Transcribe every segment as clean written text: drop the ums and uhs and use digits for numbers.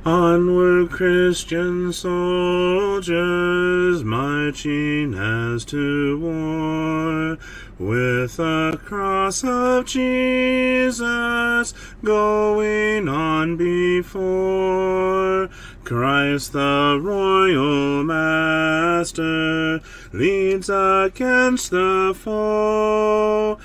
Onward, Christian soldiers, marching as to war, with the cross of Jesus going on before. Christ the royal master leads against the foe.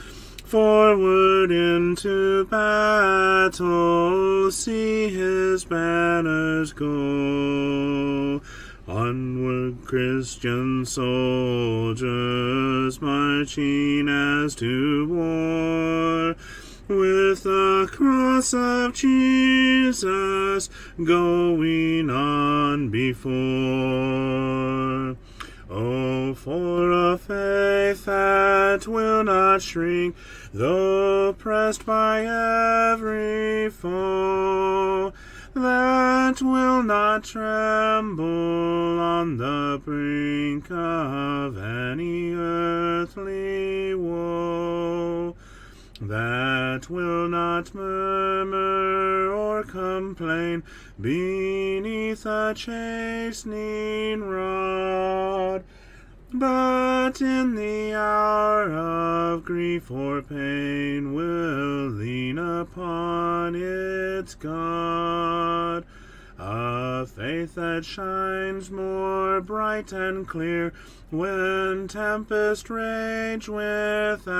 Forward into battle, see his banners go. Onward, Christian soldiers, marching as to war, with the cross of Jesus going on before. Oh, for a faith that will not shrink, though pressed by every foe, that will not tremble on the brink of any earthly woe, that will not murmur or complain beneath a chastening rod, but in the hour of grief or pain will lean upon its God. A faith that shines more bright and clear when tempest rage without,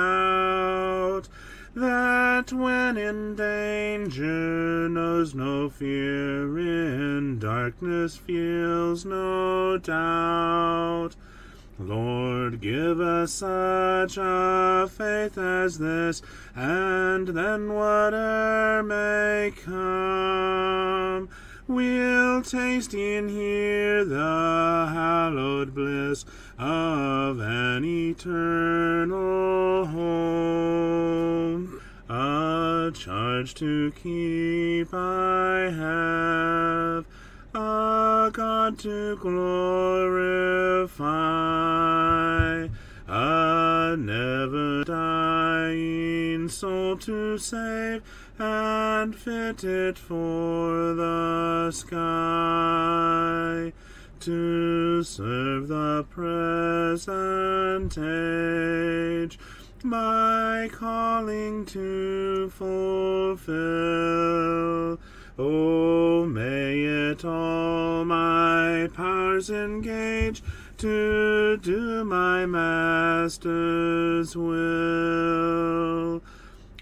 that when in danger knows no fear, in darkness feels no doubt. Lord, give us such a faith as this, and then whate'er may come, we'll taste and hear the hallowed bliss of an eternal home. A charge to keep I have, a God to glorify, a never-dying soul to save, and fit it for the sky, to serve the present age, my calling to fulfill. Oh, may it all my powers engage to do my Master's will.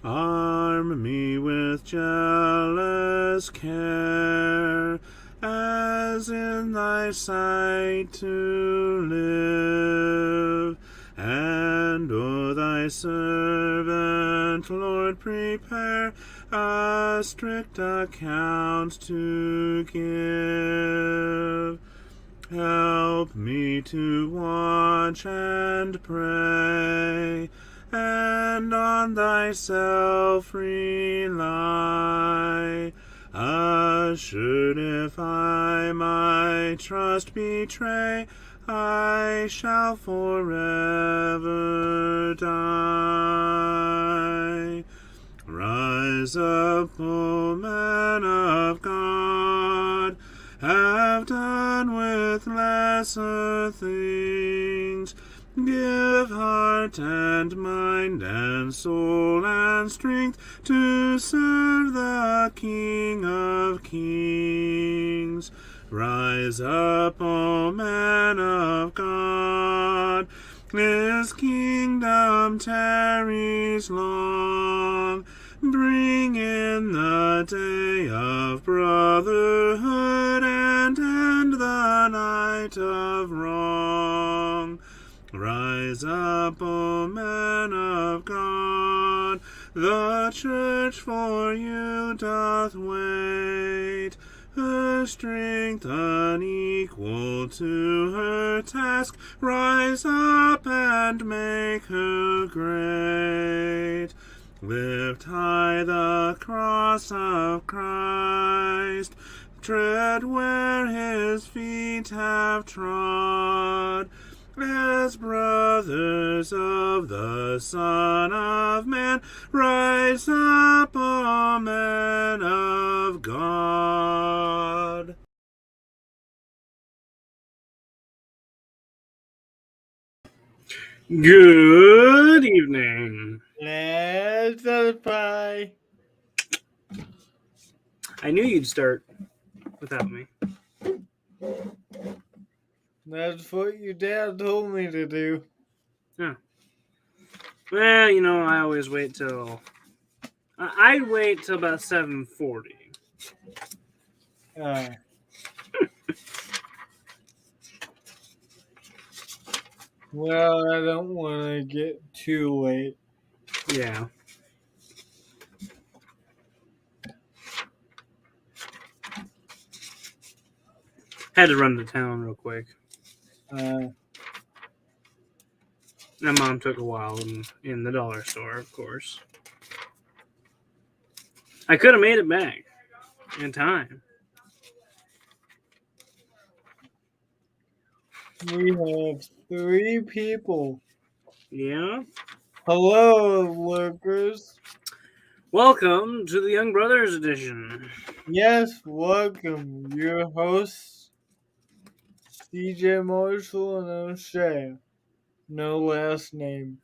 Arm me with jealous care, as in thy sight to live, and O thy servant, Lord, prepare a strict account to give. Help me to watch and pray, and on thyself rely, assured if I my trust betray, I shall forever die. Rise up, O man of God, have done with lesser things. Give heart and mind and soul and strength to serve the King of Kings. Rise up, O man of God, his kingdom tarries long. Bring in the day of brotherhood and end the night of wrong. Rise up, O man of God, the church for you doth wait. Her strength unequal to her task, rise up and make her great. Lift high the cross of Christ, tread where his feet have trod, as brothers of the Son of Man, rise up, O men of God. Good evening. Let's edify. I knew you'd start without me. That's what your dad told me to do. Yeah. Well, I always wait till. I'd wait till about 7:40. Uh, well, I don't want to get too late. Yeah. Had to run to town real quick. Uh, My mom took a while in the dollar store, of course. I could have made it back in time. we have 3 people. Yeah. Hello, workers. Welcome to the Young Brothers edition. Yes, welcome. Your hosts, CJ Marshall and O'Shea. No last name.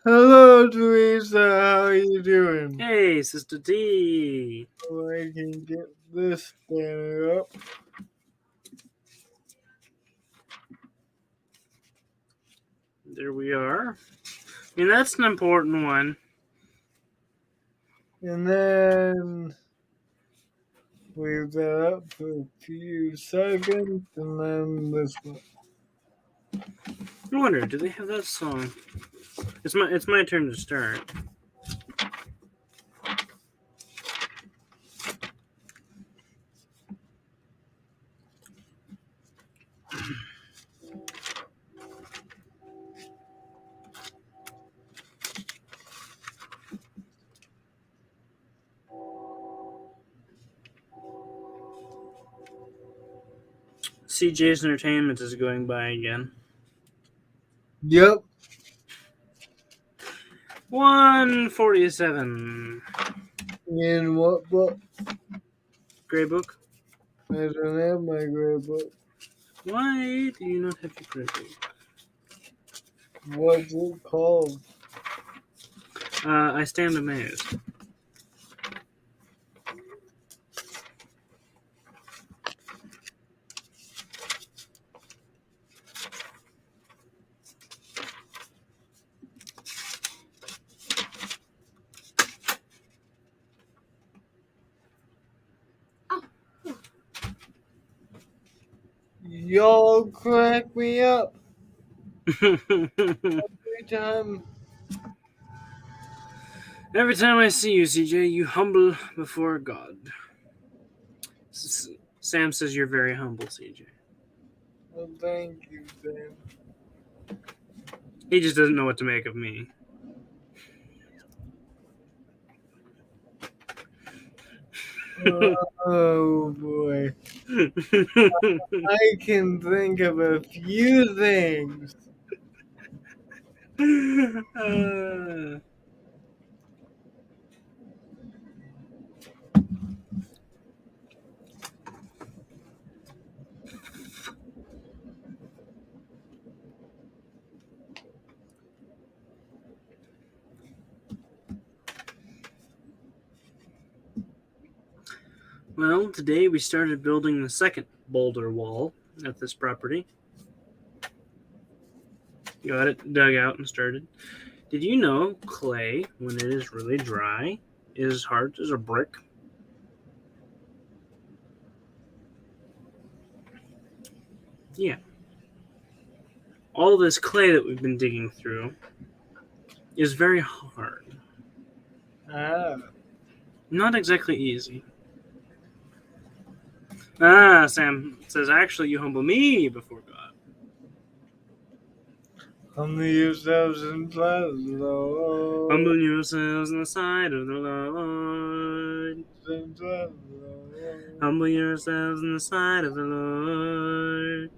Hello, Teresa. How are you doing? Hey, Sister T. So I can get this banner up. There we are. That's an important one. And then leave that up for a few seconds, and then this one. I wonder, do they have that song? It's my turn to start. CJ's Entertainment is going by again. Yep. 147. In what book? Gray book. I don't have my gray book. Why do you not have your gray book? What's it called? I stand amazed. Y'all crack me up every time. Every time I see you, CJ, you humble before God. Sam says you're very humble, CJ. Well, thank you, Sam. He just doesn't know what to make of me. Oh boy. I can think of a few things. Well, today we started building the second boulder wall at this property. Got it dug out and started. Did you know clay, when it is really dry, is hard as a brick? Yeah. All this clay that we've been digging through is very hard. Ah. Not exactly easy. Sam says, actually, you humble me before God. Humble yourselves in the Lord. Humble yourselves in the sight of the Lord. Humble yourselves in the sight of the Lord.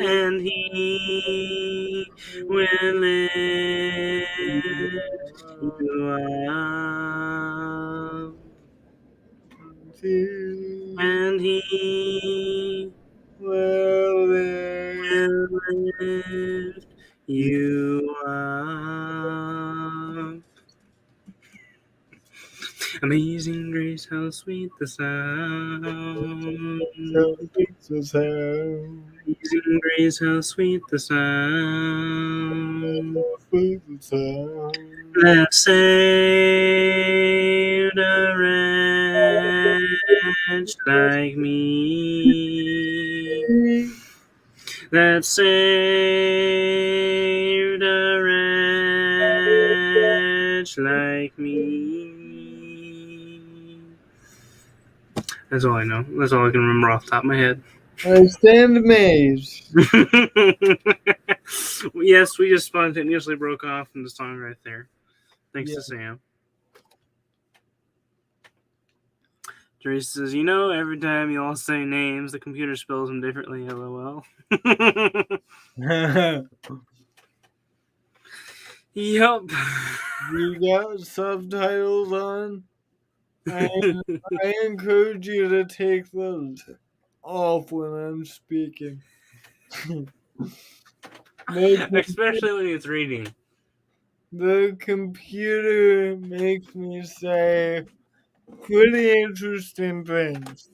And He will lift you up. And and he will live. will lift you up. Amazing grace, how sweet the sound. Jesus have Amazing grace, how sweet the sound with the sound. that saved a wretch like me. That saved a wretch like me. That's all I know. That's all I can remember off the top of my head. I stand amazed. Yes, we just spontaneously broke off in the song right there. Thanks Yeah. to Sam. Trace says, you know, every time you all say names, the computer spells them differently, lol. Yup. You got subtitles on? I encourage you to take those off when I'm speaking. Especially when it's reading. The computer makes me say pretty interesting things.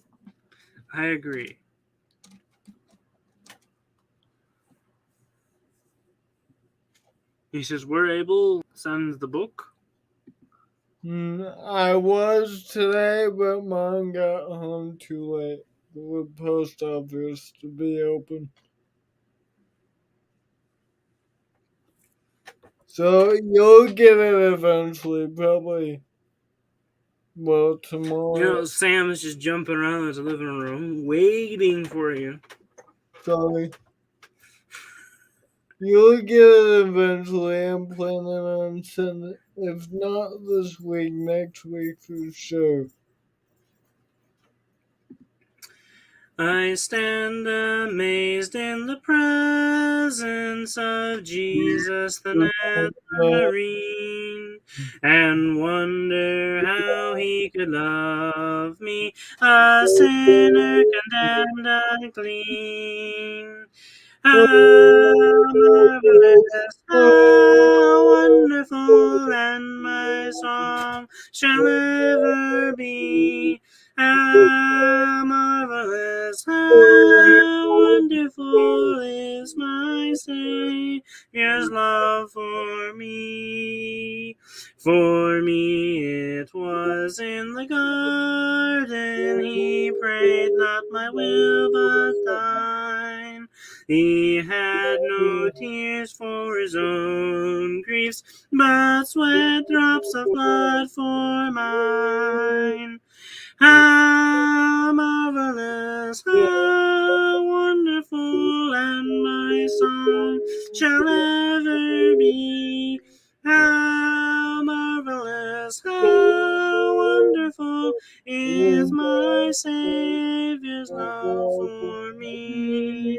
I agree. He says, we're able to send the book. I was today, but Mom got home too late for the post office to be open. So you'll get it eventually, probably. Well, tomorrow. You know, Sam is just jumping around his living room, waiting for you. Sorry. You'll get it eventually. I'm planning on sending it. If not this week, next week for sure. I stand amazed in the presence of Jesus the Nazarene, and wonder how he could love me, a sinner condemned unclean. How marvelous, how wonderful, and my song shall ever be. How marvelous, how wonderful is my Savior's love for me. For me it was in the garden, he prayed, not my will but thine. He had no tears for his own griefs, but sweat drops of blood for mine. How marvelous, how wonderful, and my song shall ever be. How marvelous, how wonderful is my Savior's love for me.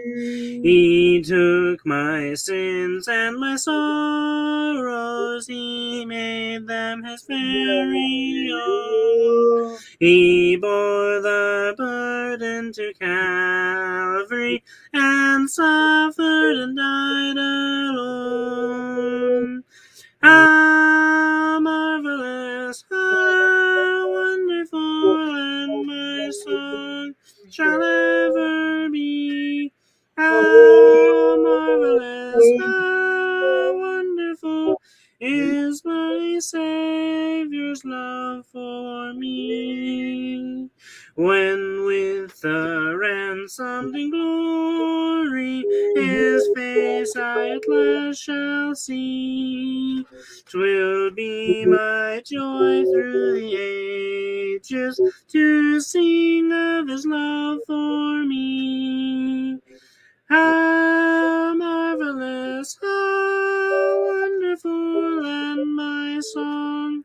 He took my sins and my sorrows, he made them his very own. He bore the burden to Calvary and suffered and died alone. How marvelous, how wonderful, and my song shall ever be. How marvelous, how wonderful is my Savior's love for me. When with the ransomed in glory his face I at last shall see, 'twill be my joy through the ages to sing of his love for me. How marvelous, how wonderful, and my song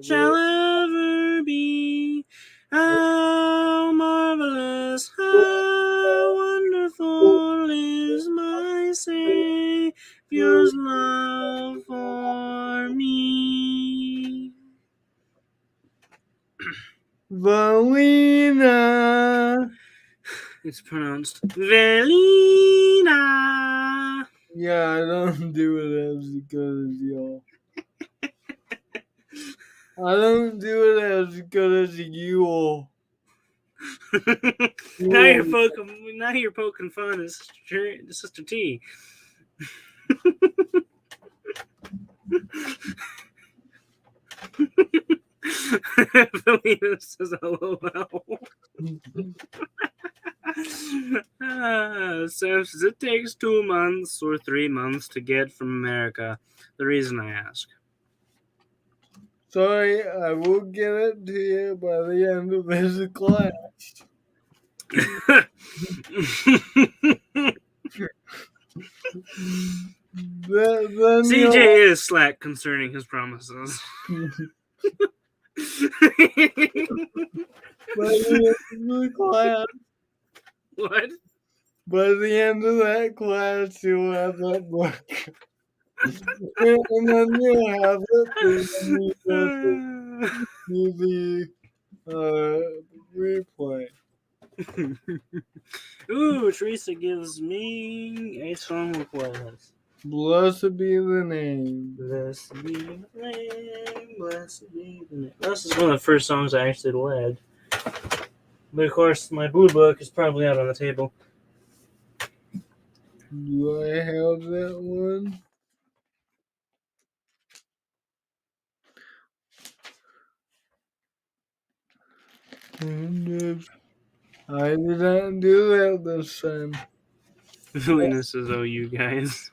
shall ever be. How marvelous, how wonderful is my Savior's love for me. Valina. It's pronounced Velina. Yeah, I don't do it as good as y'all. I don't do it as good as you all. Now you're poking fun at Sister T. Felina says LOL. Says it takes 2 months or 3 months to get from America. The reason I ask. Sorry, I will get it to you by the end of this class. Then CJ is slack concerning his promises. by the end of the class, What? by the end of that class, you'll have that book. And then you'll have it for when you go to the replay. Ooh, Teresa gives me a song request. Blessed be the name. Blessed be the name, blessed be the name. This is one of the first songs I actually led. But of course, my blue book is probably out on the table. Do I have that one? I did not do that this time. Felina says, oh, you guys.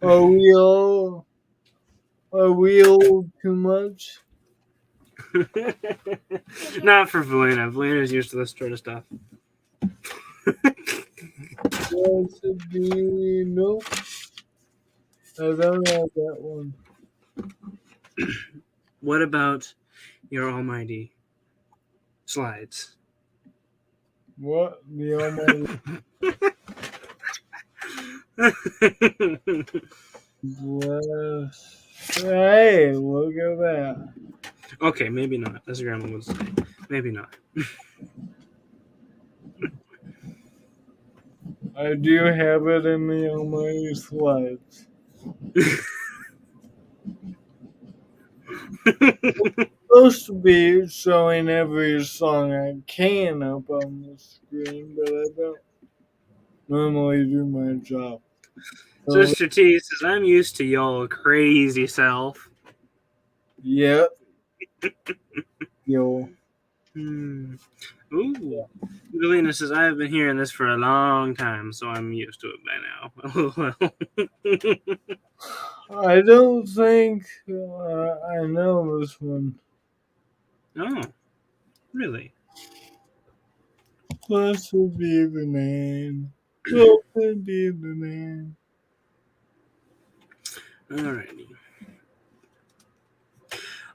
Are we all too much? Not for Felina. Felina's used to this sort of stuff. Blessed be nope. I don't have that one. What about your almighty slides? What? The Almighty. Bless. Hey, look at that. Okay, maybe not. As Grandma would say. Maybe not. I do have it in the Almighty slides. Supposed to be showing every song I can up on the screen, but I don't normally do my job. So, Sister T says, I'm used to y'all crazy self. yep. Yo. Ooh. Galena says, I've been hearing this for a long time, so I'm used to it by now. I don't think I know this one. Oh, really? Blessed be the name. Blessed be the name. Alrighty.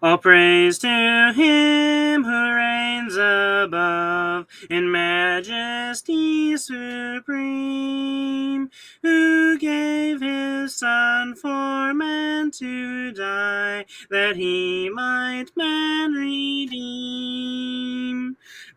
All praise to him who reigns above in majesty supreme, who gave his Son for man to die, that he might man redeem.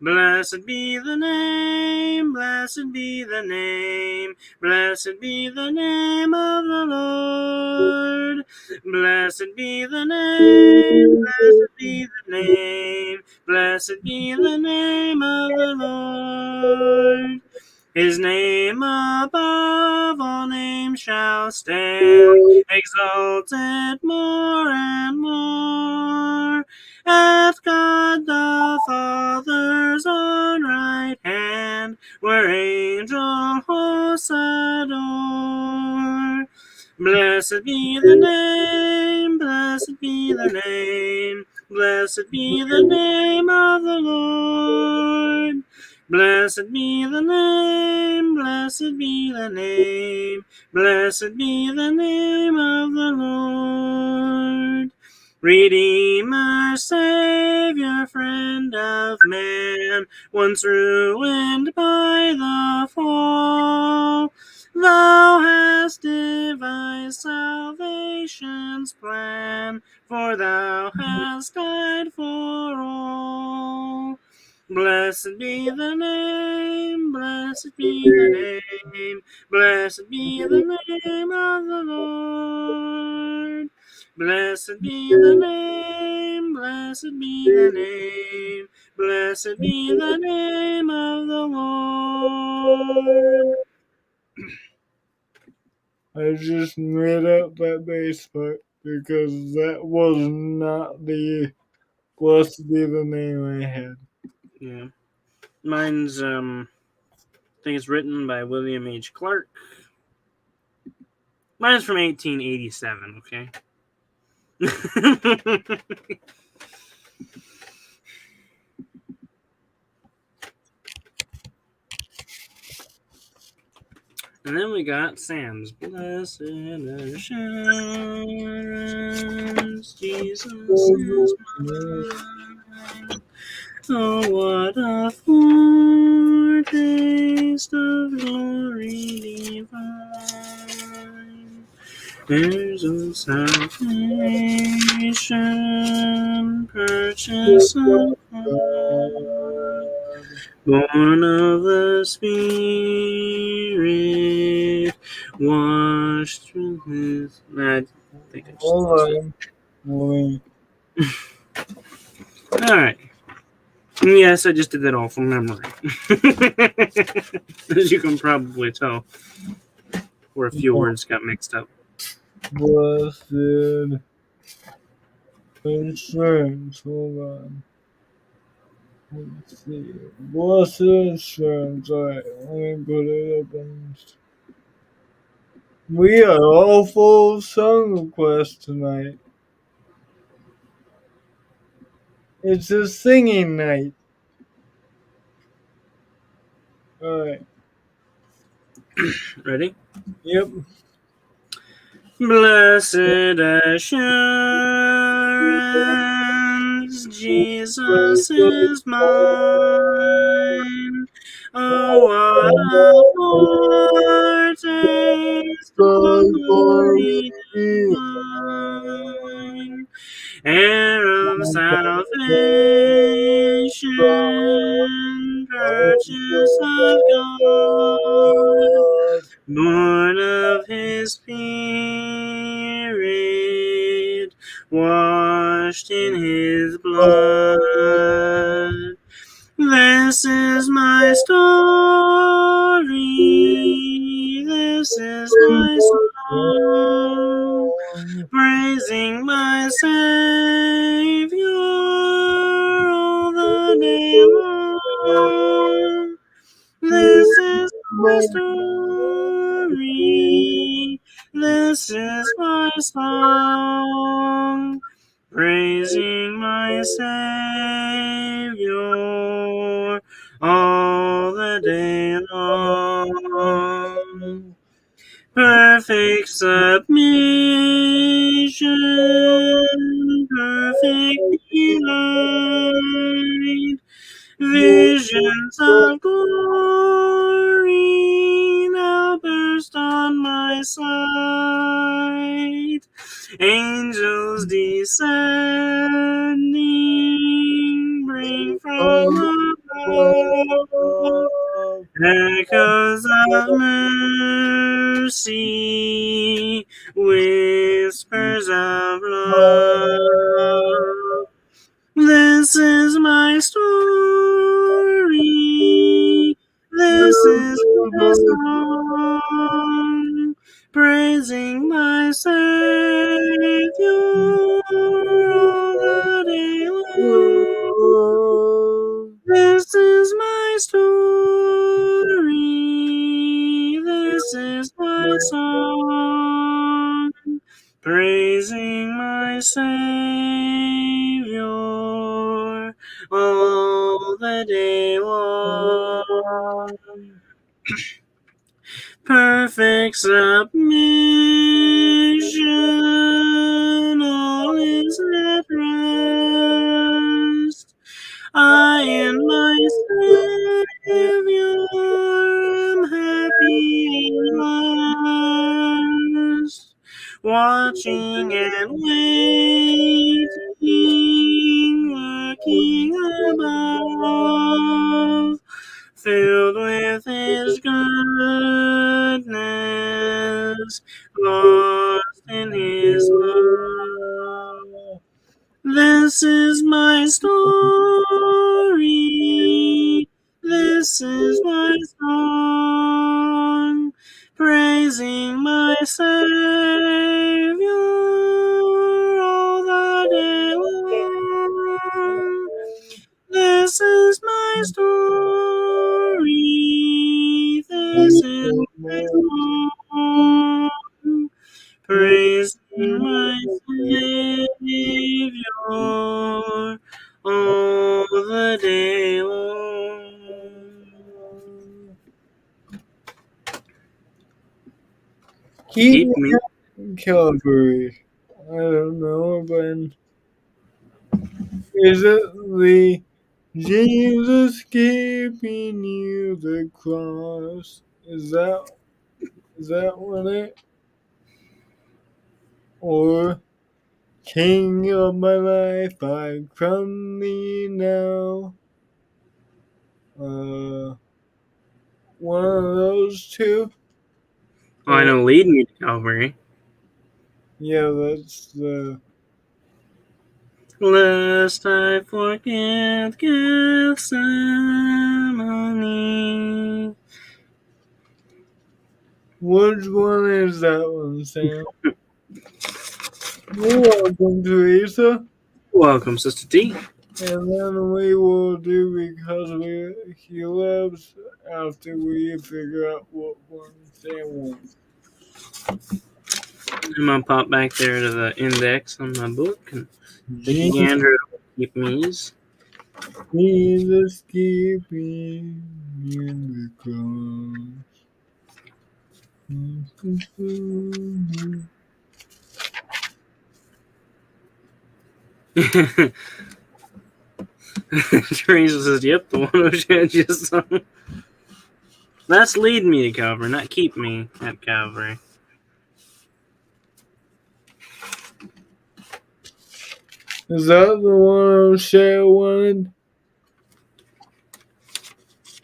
Blessed be the name, blessed be the name, blessed be the name of the Lord. Blessed be the name, blessed be the name, blessed be the name of the Lord. His name above all names shall stand, exalted more and more, at God the Father's own right hand, where angel hosts adore. Blessed be the name, blessed be the name, blessed be the name of the Lord. Blessed be the name, blessed be the name, blessed be the name of the Lord. Redeemer, Savior, friend of man, once ruined by the fall, thou hast devised salvation salvation's plan, for thou hast died for all. Blessed be the name, blessed be the name, blessed be the name of the Lord. Blessed be the name, blessed be the name, blessed be the name of the Lord. I just made up that bass part because that was not the blessed be the name I had. Yeah. Mine's, I think it's written by William H. Clark. Mine's from 1887, okay? And then we got Sam's Blessed Assurance, Jesus is mine. Oh, what a foretaste of glory divine. Heirs of salvation, purchase of God, born of the Spirit, washed through His. I think I just lost it. Hold All right. Yes, I just did that all from memory. As you can probably tell, where a few words got mixed up. Blessed assurance. Hold on. Let's see. Blessed assurance. Alright, let me put it up on. We are all full of song requests tonight. It's a singing night. Alright. Ready? Yep. Blessed assurance, Jesus is mine. Oh, what a foretaste of glory divine. Heir of salvation, purchase of God, born of His Spirit, washed in His blood. This is my story, this is my song, praising my Savior all the day long. This is my story, this is my song, praising my Savior all the day long. Perfect submission, perfect delight, visions of glory now burst on my sight. Angels descending bring from above echoes of mercy, whispers of love. This is my story, this is my song, praising my Savior all the day long. This is my story, this is my song, praising my Savior all the day long. Perfect submission, all is at rest. I and my Savior am happy at last. watching and waiting, looking above, filled with His goodness, lost in His love. This is my story. This is my song, praising my Savior all the day long. This is my story. This is my song, praising my Savior all the day long. Keep Keep me. Calvary. I don't know, but is it the Jesus keeping you the cross? Is that what it? Or King of my life, I crown thee now. One of those two. Oh, I Or know, lead me to Calvary. yeah, that's the. Lest I forget Gethsemane. Which one is that one, Sam? You're welcome, Teresa. Welcome, Sister T. And then we will do because he loves after we figure out what one Sam wants. I'm gonna pop back there to the index on my book and take a Jesus, gander at keep me's. Jesus keeping in the cross. Teresa says, "Yep, the one who shed just some." That's lead me to Calvary, not keep me at Calvary. Is that the one O'Shea wanted?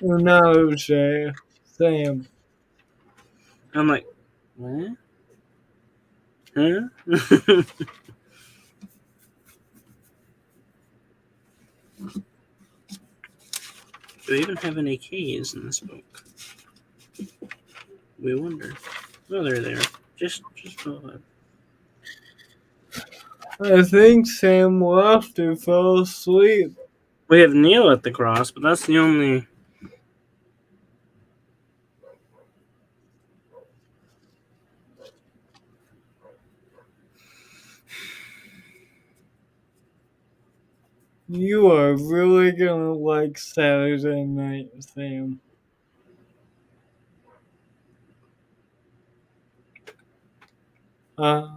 Or not O'Shea? Sam. I'm like, what? Huh? Do we even have any K's in this book? We wonder. Oh, they're there. Just below. I think Sam left or fell asleep. We have Neil at the cross, but that's the only. You are really gonna like Saturday night, Sam. Uh,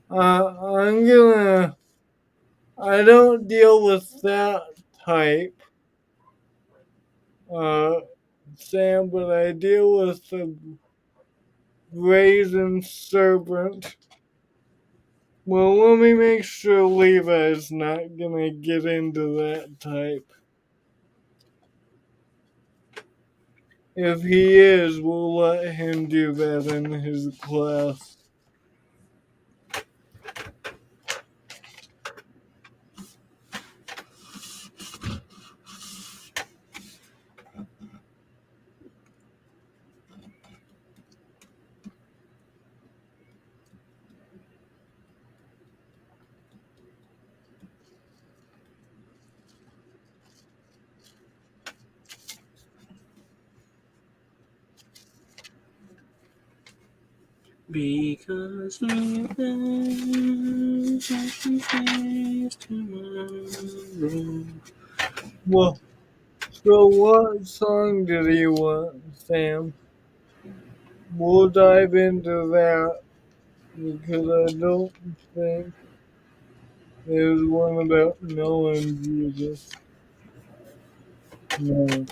I'm gonna. I don't deal with that type, uh, Sam, but I deal with the brazen serpent. Well, let me make sure Levi's not gonna get into that type. If he is, we'll let him do that in his class. Because we then face tomorrow. Well, so what song did he want, Sam? We'll dive into that because I don't think there's one about knowing Jesus. No.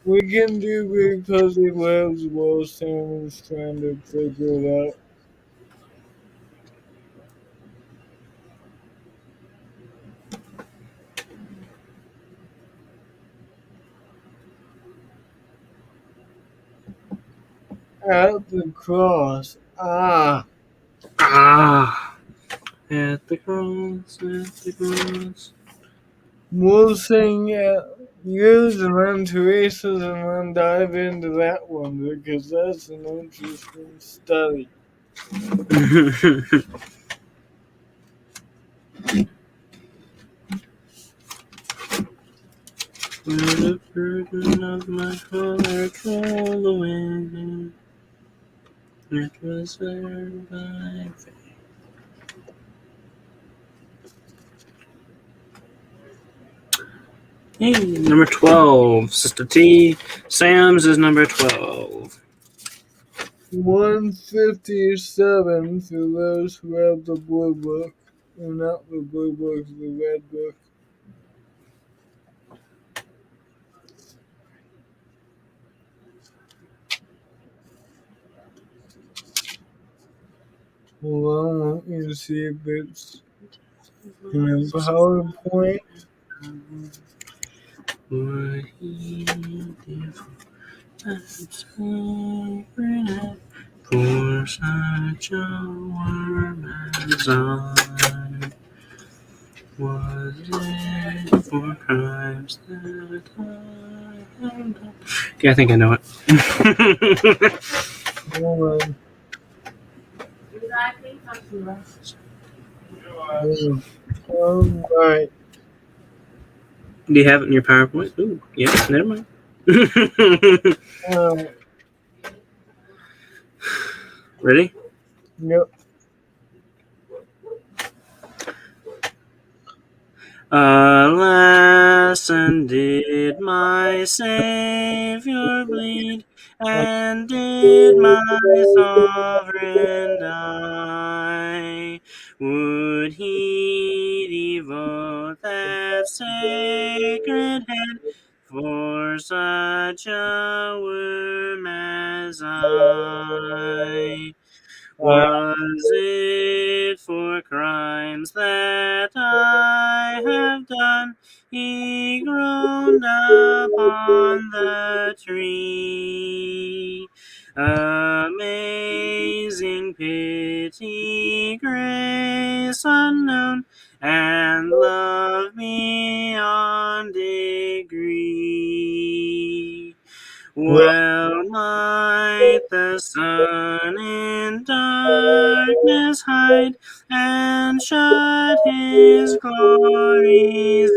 We can do because he lives while Sam is trying to figure it out. At the cross. Ah. Ah, at the cross, at the cross. We'll sing yours and then Teresa's and then dive into that one because that's an interesting study. Where the burden of my heart rolled away, it was there by faith. Hey, number 12, Sister T. Sam's is number 12. 157 for those who have the blue book, and not the blue book, the red book. Hold on, let me see if it's in a PowerPoint. What he did for sacred for such a worm as I. Was it for crimes that I have done? Okay, I think I know it. Hold on. Alright. Do you have it in your PowerPoint? Ooh, yeah, never mind. Ready? Yep. Alas, and did my Savior bleed, and did my sovereign die? Would he devote that sacred head for such a worm as I? Was it for crimes that I have done? He groaned upon the tree. Amazing pity, grace unknown, and love beyond degree. Well might the sun in darkness hide, and shut his glories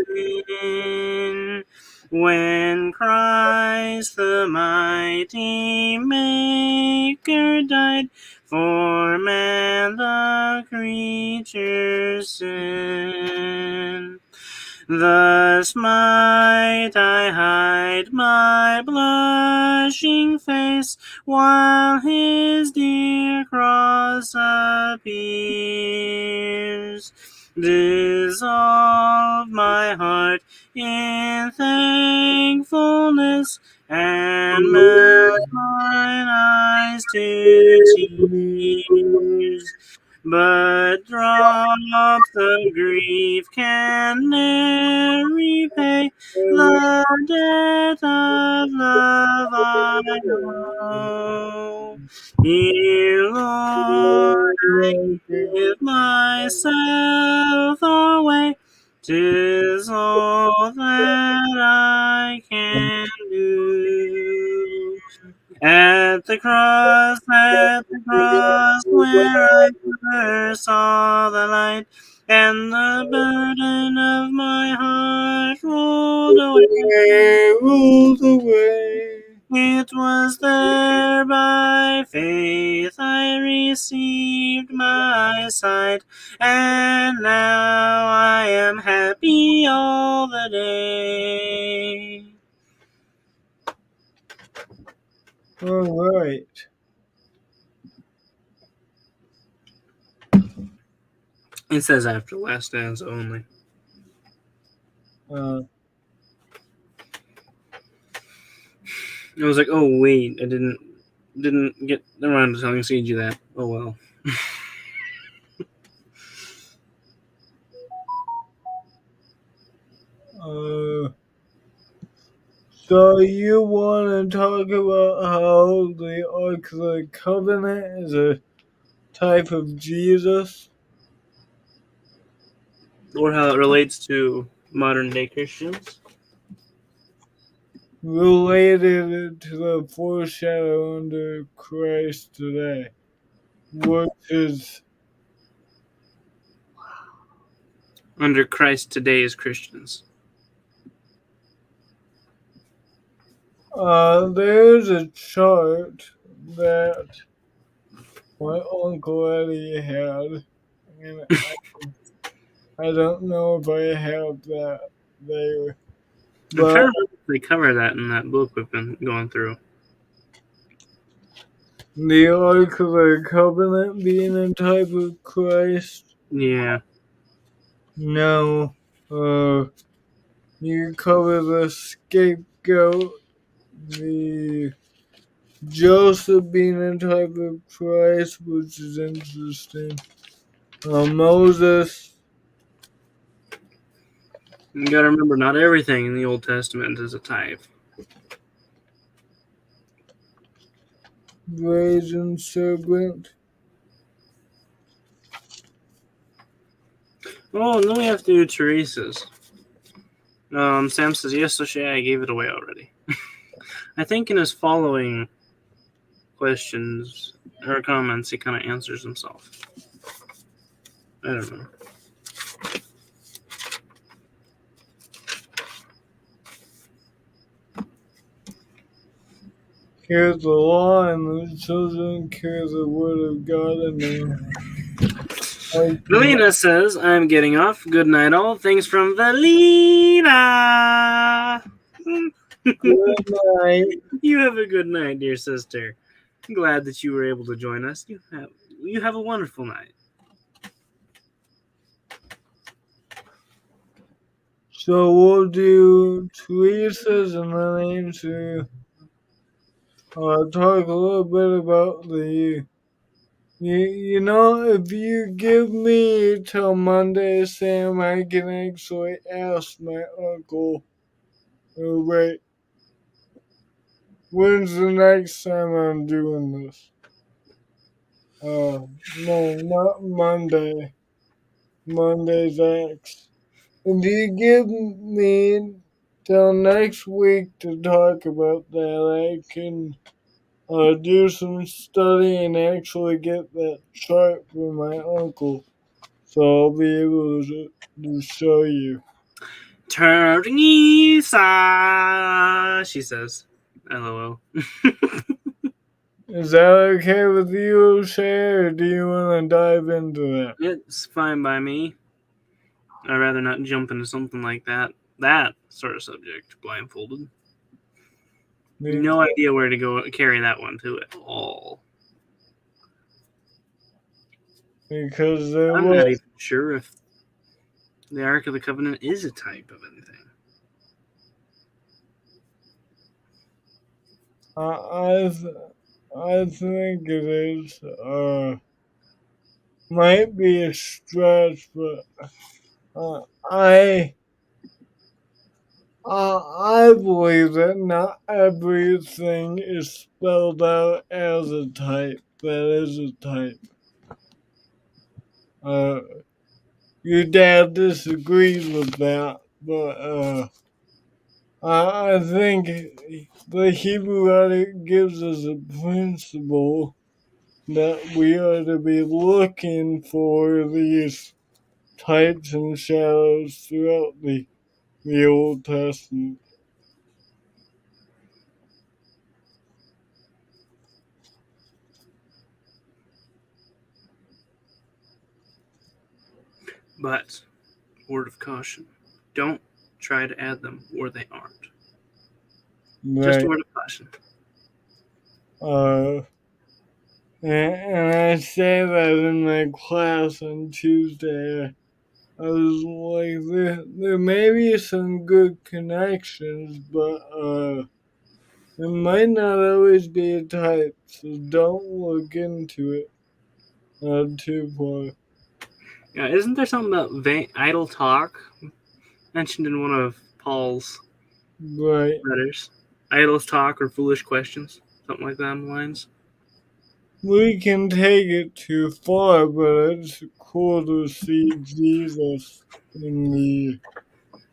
in, when Christ the mighty Maker died for man the creature's sin. Thus might I hide my blushing face, while his dear cross appears. Dissolve my heart in thankfulness, and melt mine eyes to tears. But drops of grief can ne'er repay the debt of love I owe. Here, Lord, I give myself away. 'Tis all that I can do. At the cross, where I first saw the light, and the burden of my heart rolled away. Rolled away. It was there by faith I received my sight, and now I am happy all the day. Alright. It says after last dance only. I was like, oh wait, I didn't get around to telling CG that. Oh well. Uh, so you want to talk about how the Ark of the Covenant is a type of Jesus? Or how it relates to modern day Christians. Related to the foreshadowing to Christ today, which is Under Christ today's Christians. there's a chart that my uncle Eddie had, and I don't know if I have that there, I'm trying but to remember if they cover that in that book we've been going through. the Ark of the Covenant being a type of Christ, Yeah. no, you cover the scapegoat, the Joseph being a type of Christ, which is interesting. Moses, You gotta remember, not everything in the Old Testament is a type. brazen serpent. Oh, and then we have to do Teresa's. Sam says, yes, O'Shea, I gave it away already. I think in his following questions or comments, he kind of answers himself. I don't know. Here's the law, and the children carry the word of God in their hearts. Valina says, I'm getting off. Good night, all. Thanks from Valina. Good night. You have a good night, dear sister. I'm glad that you were able to join us. You have a wonderful night. So we'll do Teresa's and then answer. Talk a little bit about the. You know, if you give me till Monday, Sam, I can actually ask my uncle. Wait, when's the next time I'm doing this? No, not Monday. Monday's X. And do you give me till next week to talk about that? I can do some study and actually get that chart from my uncle. So I'll be able to show you. Teresa, she says. LOL. Is that okay with you, O'Shea, or do you want to dive into that? It's fine by me. I'd rather not jump into something like that sort of subject blindfolded. No idea where to go carry that one to at all. Because there I'm was, not even sure if the Ark of the Covenant is a type of anything. I think it is. Might be a stretch, but I believe that not everything is spelled out as a type. That is a type. Uh, your dad disagrees with that, but I think the Hebrew writer gives us a principle that we are to be looking for these types and shadows throughout the Old Testament. But, word of caution, don't try to add them where they aren't. Just a Right. word of caution. And I say that in my class on Tuesday. I was like, there may be some good connections, but It might not always be a type, so don't look into it too far. Yeah, isn't there something about idle talk mentioned in one of Paul's Right. letters? Idle talk or foolish questions, something like that on the lines. We can take it too far, but it's cool to see Jesus in the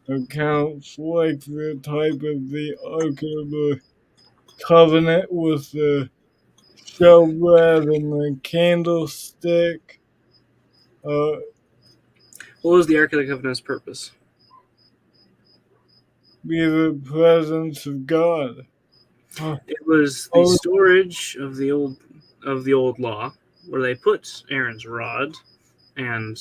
accounts, like the type of the Ark of the Covenant with the showbread and the candlestick. Uh, What was the Ark of the Covenant's purpose? be the presence of God. It was the Oh, storage of the old law, where they put Aaron's rod and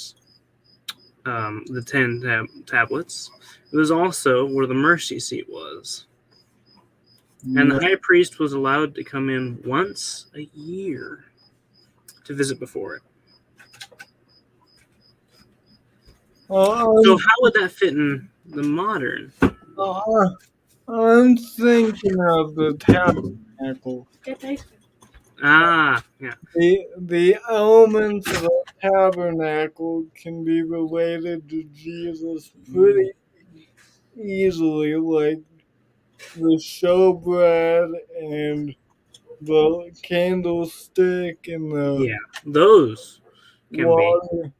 the 10 tablets. It was also where the mercy seat was, and the high priest was allowed to come in once a year to visit before it. So I'm, how would that fit in the modern? uh, I'm thinking of the tabernacle. Yeah, The elements of a tabernacle can be related to Jesus pretty easily, like the showbread and the candlestick and the yeah, those can be. water.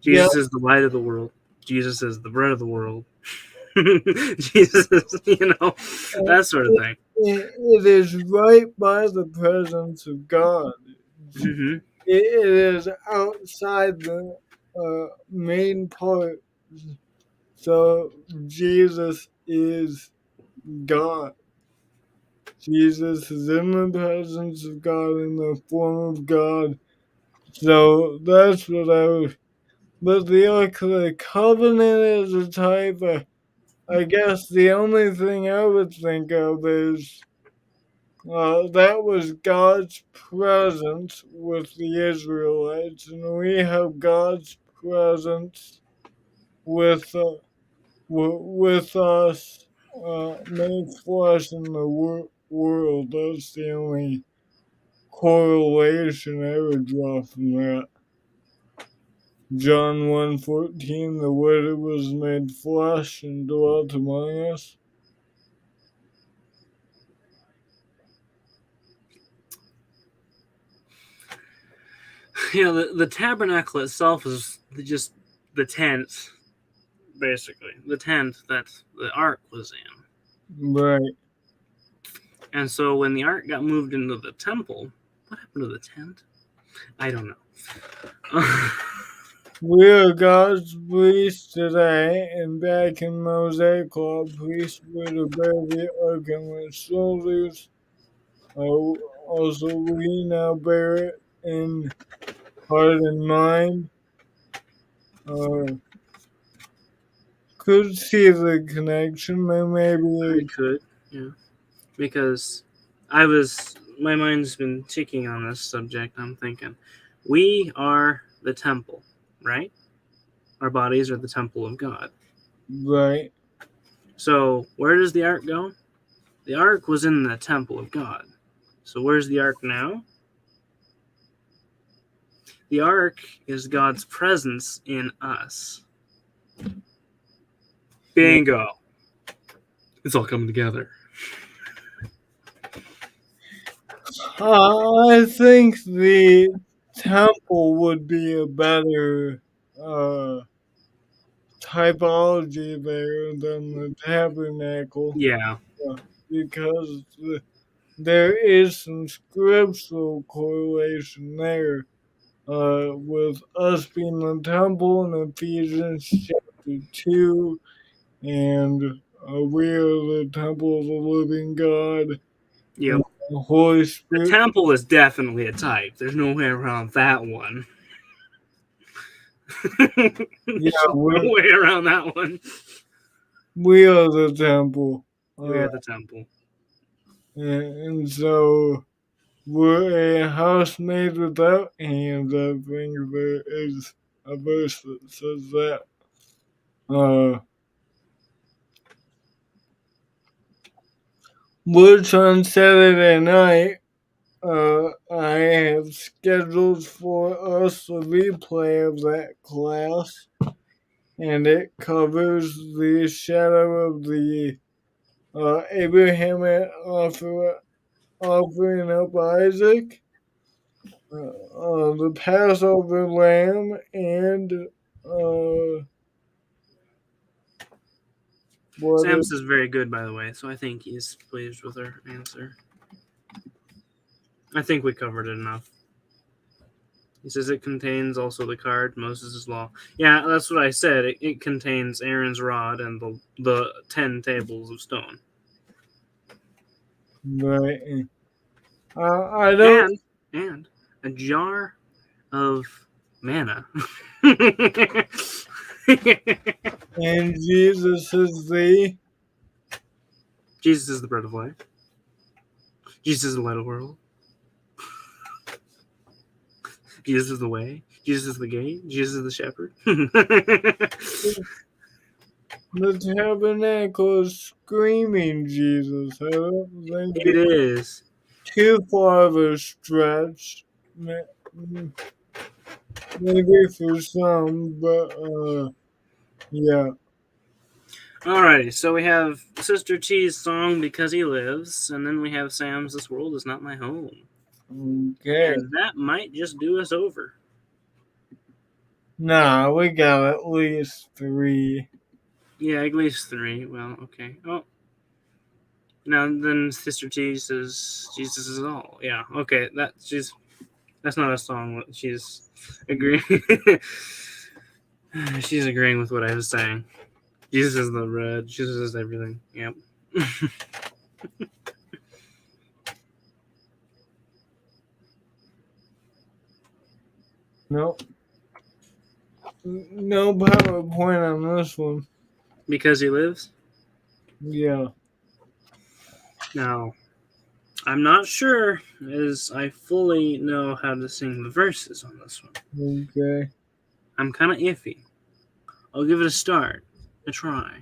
Yeah, Jesus is the light of the world. Jesus is the bread of the world. Jesus is, that sort of it, thing. it is right by the presence of God. Hmm. It is outside the main part. So Jesus is God. Jesus is in the presence of God in the form of God. So that's what I was. But the Ark of the Covenant is a type of. I guess the only thing I would think of is that was God's presence with the Israelites, and we have God's presence with with us made flesh in the world. That's the only correlation I would draw from that. John 1:14, the Word was made flesh and dwelt among us. The tabernacle itself is just the tent, basically. The tent that the ark was in. Right. And so when the ark got moved into the temple, what happened to the tent? I don't know. We are God's priests today, and back in Mosaic law, priests were to bear the ark on their shoulders. Also, we now bear it in heart and mind. Uh, could see the connection. There may I be could, yeah. Because my mind's been ticking on this subject. I'm thinking, we are the temple, right? Our bodies are the temple of God. right. So where does the ark go? The ark was in the temple of God. So where's the ark now? The ark is God's presence in us. Bingo. It's all coming together. I think the temple would be a better uh, typology there than the tabernacle Yeah. because there is some scriptural correlation there with us being the temple in Ephesians chapter 2, and we are the temple of the living God, and Yep. the Holy The Spirit. temple is definitely a type. There's no way around that one. Yeah, There's no way around that one. we are the temple. We Uh, are the temple. and so we're a house made without hands. I think there is a verse that says that. Uh, which on Saturday night, I have scheduled for us a replay of that class, and it covers the shadow of the Abraham offering up Isaac, the Passover lamb, and what Sam is says very good, by the way, so I think he's pleased with our answer. I think we covered it enough. He says it contains also the card, Moses' law. Yeah, that's what I said. It contains Aaron's rod and the 10 tables of stone. right? I don't. And a jar of manna. And Jesus is the Jesus is the bread of life. Jesus is the light of the world. Jesus is the way. Jesus is the gate. Jesus is the shepherd. the tabernacle is screaming Jesus. I don't think It it's is. too far of a stretch. Maybe for some, but yeah. Alrighty, so we have Sister T's song Because He Lives, and then we have Sam's This World Is Not My Home. Okay. And that might just do us over. Nah, we got at least 3. Yeah, at least 3. Well, okay. Oh, now then Sister T says Jesus is all. Yeah, okay. That's not a song. She's agreeing. She's agreeing with what I was saying. Jesus is the red. Jesus is everything. Yep. Nope. No PowerPoint on this one. Because he lives? Yeah. Now, I'm not sure as I fully know how to sing the verses on this one. Okay. I'm kind of iffy. I'll give it a start, a try.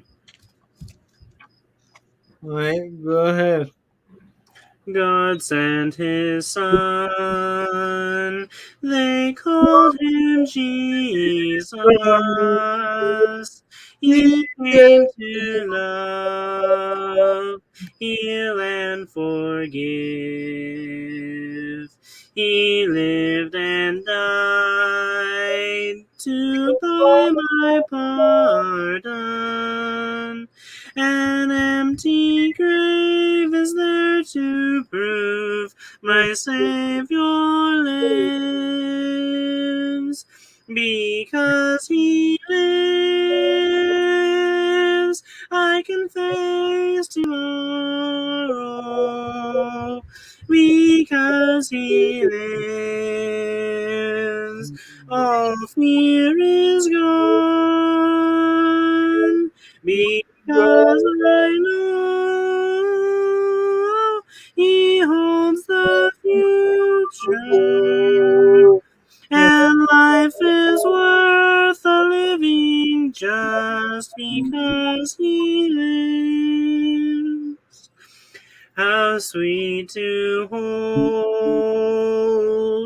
Alright, go ahead. God sent his son, they called him Jesus. He came to love, heal, and forgive. He lived and died to buy my pardon. An empty grave is there to prove my Savior lives. Because he lives, I can face tomorrow. Because he lives, all fear is gone. Because I know he holds the future, and life is worth a living just because he lives. How sweet to hold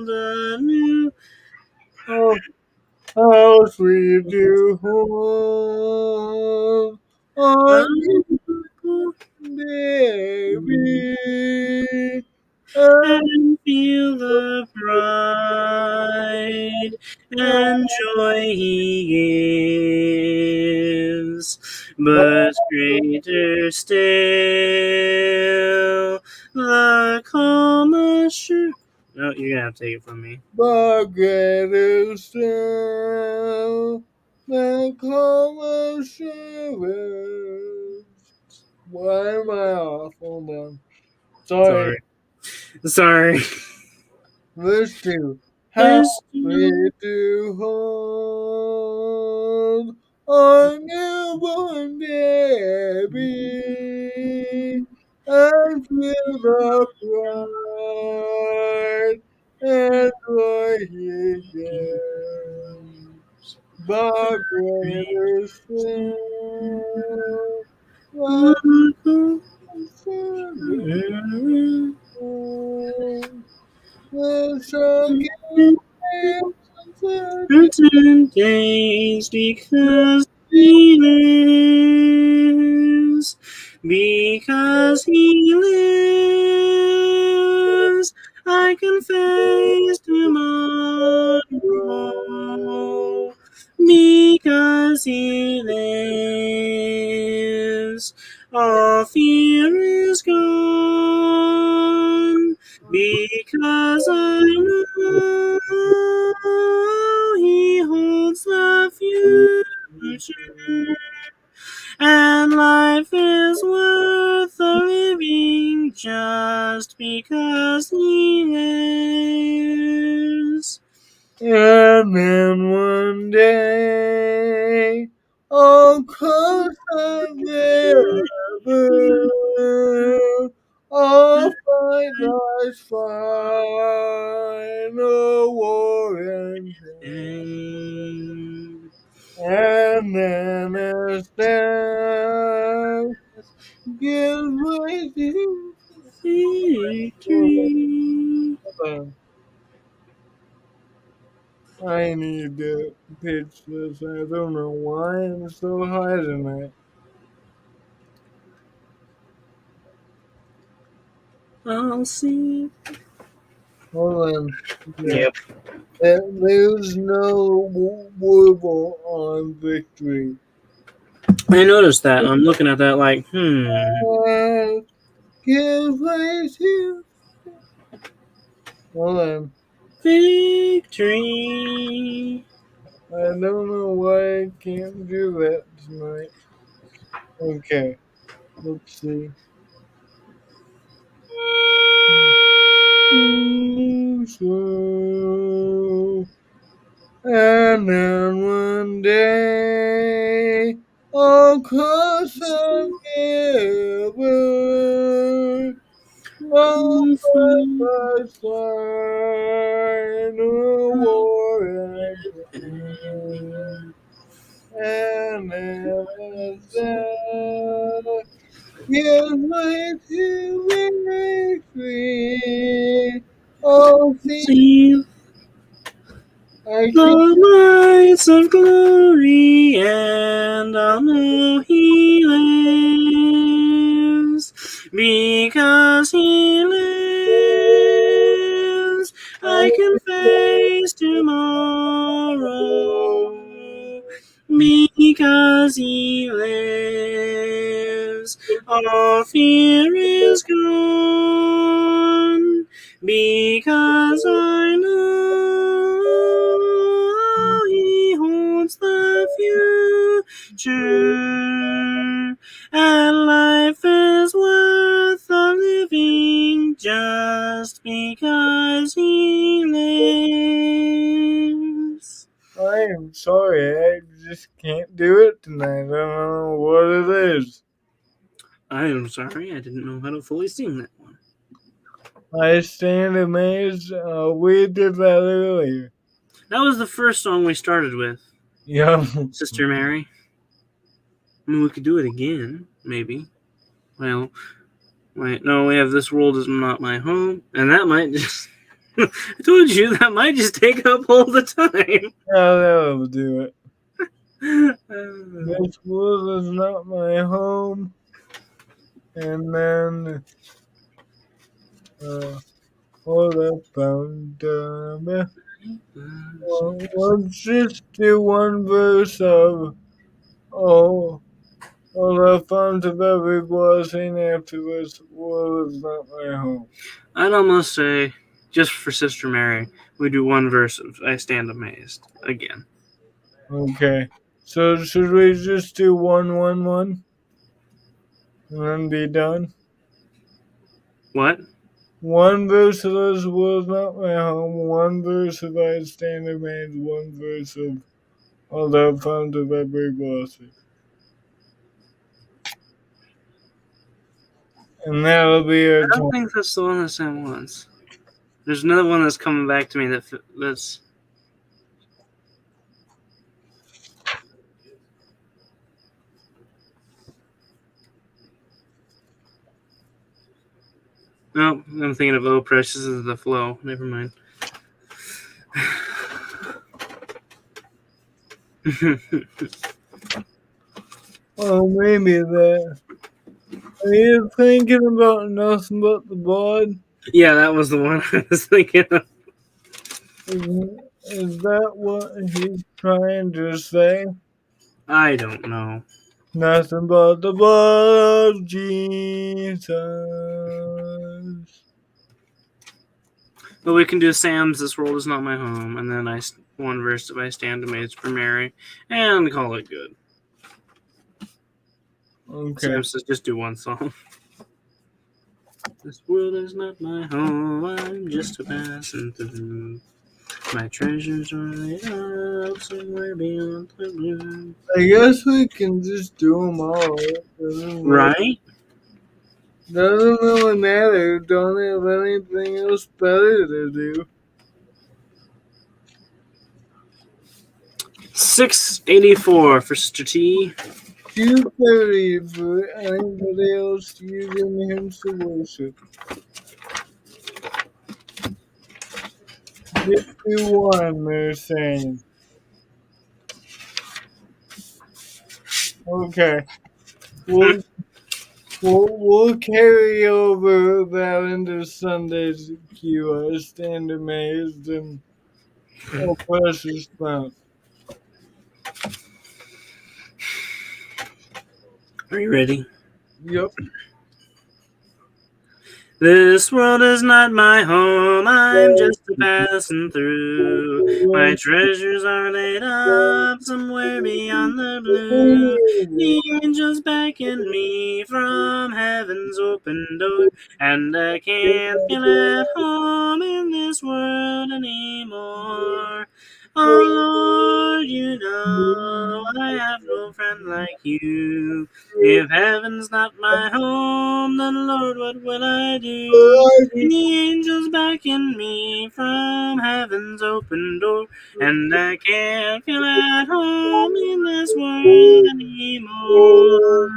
a new Oh, how sweet to hold on baby. and feel the pride and joy he gives. But greater still, the calm assurance. No, you're gonna have to take it from me. But greater still, the calm assurance. Why am I off? Hold on. Sorry. Sorry. Sorry. Verse 2. How This we do hold our newborn baby and feel the pride and joy he gives. But greater still, Let's all get certain days because he lives, because he lives, I can face tomorrow, because he lives, all fear is gone, because I know he holds the future, and life is worth the living just because he lives. And then one day, all close together, all fight life's final war and And then as death gives way to victory. I need to pitch this. I don't know why I'm so high tonight. I'll see. Hold on. Yeah. Yep. There's no warble on victory. I noticed that. I'm looking at that like, Give way to. Hold on. victory. I don't know why I can't do that tonight. Okay. Let's see. So, and then one day, all close together, all by side, no war and then that give way to victory. All things See I can the lights of glory, and I'll know he lives, because he lives. I can face tomorrow, because he lives. All fear is gone, because I know he holds the future, and life is worth the living just because he lives. I am sorry, I just can't do it tonight. I don't know what it is. I am sorry, I didn't know how to fully sing that one. I stand amazed. We did that earlier. That was the first song we started with, Yeah. Sister Mary. I mean, we could do it again, maybe. Well, wait, no, we have This World Is Not My Home, and that might just. I told you that might just take up all the time. Yeah, that'll do it. Uh, This world is not my home. And then, hold up, well, let's just do one verse of, oh, all the fun of every blessing after this world is not my home. I'd almost say, just for Sister Mary, we do one verse of I Stand Amazed again. Okay. So should we just do 1-1-1 and then be done? What? One verse of this world not my home, one verse of I stand amazed, one verse of all the fun of every blessing. And that'll be our I don't 20. think that's the one that sang once. There's another one that's coming back to me that's. No, I'm thinking of Oh Precious is the Flow. Never mind. Oh, maybe that. Are you thinking about nothing but the blood? Yeah, that was the one I was thinking of. Is that what he's trying to say? I don't know. Nothing but the blood of Jesus. But we can do Sam's This World Is Not My Home, and then one verse by Stand Amazed for Mary, and call it good. Okay. Sam says just do one song. This world is not my home, I'm just a passing through. My treasures are laid up somewhere beyond the blue. I guess we can just do them all. Right? Doesn't really matter. Don't have anything else better to do. 684 for Sister T. 2:30 for anybody else using hymns to worship. 51, they're saying. Okay. We'll carry over that into Sunday's queue. I stand amazed and oh precious fun. Are you ready? Yep. This world is not my home, I'm just a passing through. My treasures are laid up somewhere beyond the blue. The angels beckon me from heaven's open door, and I can't feel at home in this world anymore. Oh Lord, you know I have no friend like you. If heaven's not my home, then Lord, what will I do? The angels beckon me from heaven's open door, and I can't feel at home in this world anymore.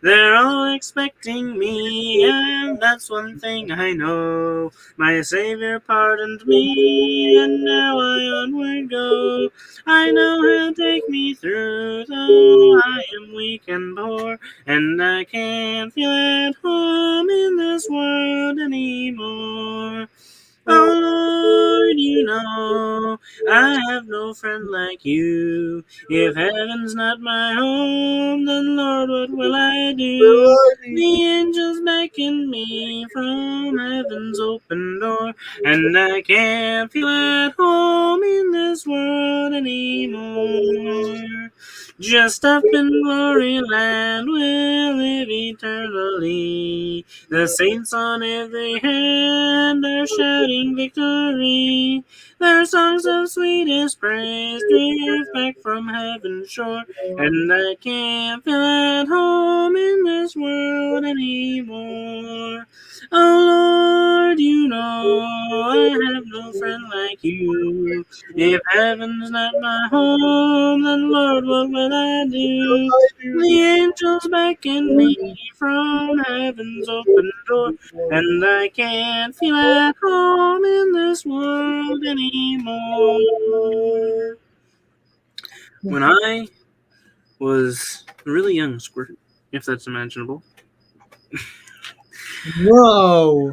They're all expecting me, and that's one thing I know. My Savior pardoned me, and now I onward go. I know He'll take me through, though I am weak and poor, and I can't feel at home in this world anymore. Oh Lord, you know I have no friend like you. If heaven's not my home, then Lord, what will I do? The angels beckon me from heaven's open door, and I can't feel at home in this world anymore. Just up in glory land we'll live eternally. The saints on every hand are shouting victory. Their songs of sweetest praise drift back from heaven's shore, and I can't feel at home in this world anymore. Oh Lord, you know I have no friend like you. If heaven's not my home, then Lord, what will I do? The angels beckon me from heaven's open door, and I can't feel at home in this world anymore. When I was a really young squirt, if that's imaginable, No.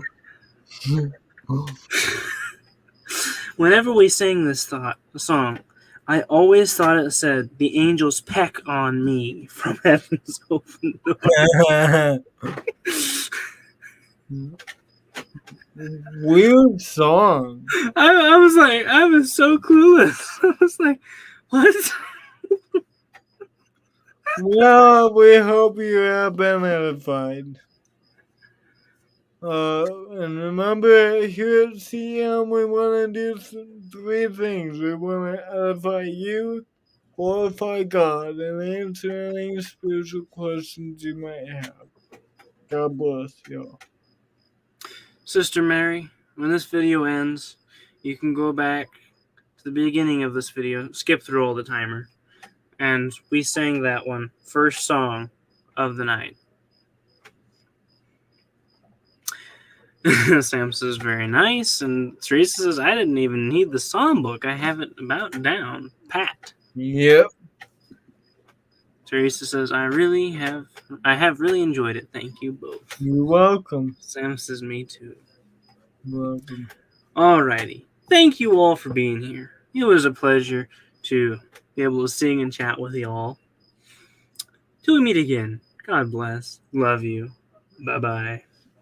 whenever we sang this song, I always thought it said, "The angels peck on me from heaven's open door." Weird song. I was like, I was so clueless. I was like, what? Well, we hope you have been edified. And remember, here at CM, we want to do three things. We want to edify you, glorify God, and answer any spiritual questions you might have. God bless y'all. Sister Mary, when this video ends, you can go back to the beginning of this video, skip through all the timer, and we sang that one, first song of the night. Sam says, very nice. And Teresa says, I didn't even need the songbook. I have it about down. Pat. Yep. Teresa says, I have really enjoyed it. Thank you both. You're welcome. Sam says, me too. Welcome. Alrighty. Thank you all for being here. It was a pleasure to be able to sing and chat with you all. Till we meet again, God bless. Love you. Bye-bye.